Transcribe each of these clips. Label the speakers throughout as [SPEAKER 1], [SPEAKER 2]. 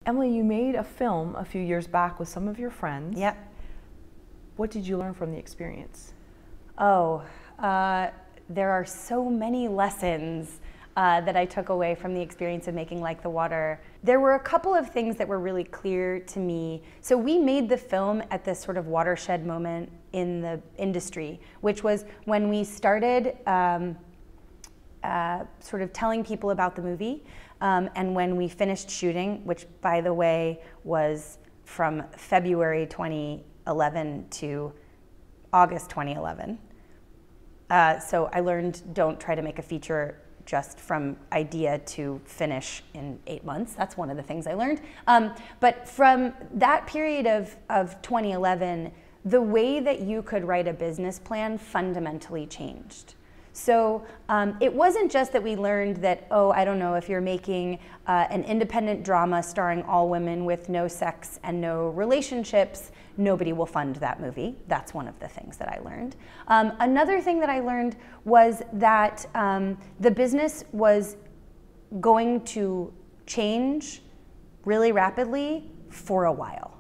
[SPEAKER 1] Emily, you made a film a few years back with some of your friends.
[SPEAKER 2] Yep.
[SPEAKER 1] What did you learn from the experience?
[SPEAKER 2] Oh, there are so many lessons that I took away from the experience of making Like the Water. There were a couple of things that were really clear to me. So we made the film at this sort of watershed moment in the industry, which was when we started sort of telling people about the movie, and when we finished shooting, which by the way was from February 2011 to August 2011. So I learned, don't try to make a feature just from idea to finish in 8 months. That's one of the things I learned. But from that period of 2011, the way that you could write a business plan fundamentally changed. So it wasn't just that we learned that, oh, I don't know, if you're making an independent drama starring all women with no sex and no relationships, nobody will fund that movie. That's one of the things that I learned. Another thing that I learned was that the business was going to change really rapidly for a while.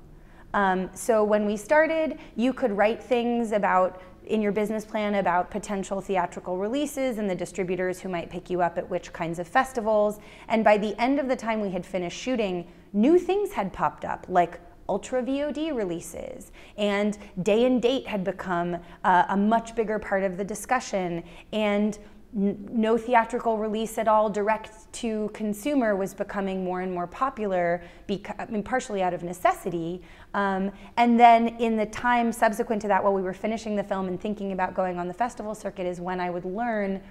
[SPEAKER 2] So when we started, you could write things about in your business plan about potential theatrical releases and the distributors who might pick you up at which kinds of festivals. And by the end of the time we had finished shooting, new things had popped up, like Ultra VOD releases, and day and date had become a much bigger part of the discussion, and no theatrical release at all direct to consumer was becoming more and more popular, partially out of necessity. And then in the time subsequent to that, while we were finishing the film and thinking about going on the festival circuit, is when I would learn,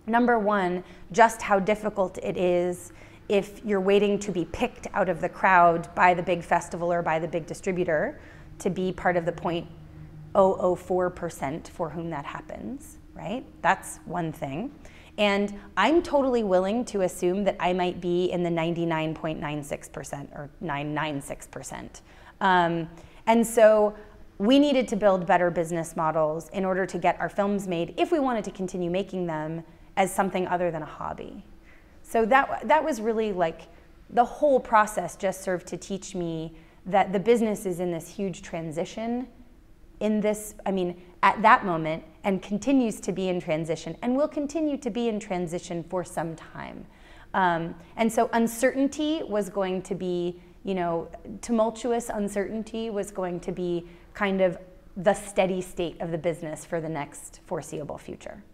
[SPEAKER 2] number one, just how difficult it is if you're waiting to be picked out of the crowd by the big festival or by the big distributor to be part of the 0.004% for whom that happens. Right? That's one thing. And I'm totally willing to assume that I might be in the 99.96% or 996%. And so we needed to build better business models in order to get our films made if we wanted to continue making them as something other than a hobby. So that was really like the whole process just served to teach me that the business is in this huge transition at that moment, and continues to be in transition and will continue to be in transition for some time. And so uncertainty was going to be, tumultuous uncertainty was going to be kind of the steady state of the business for the next foreseeable future.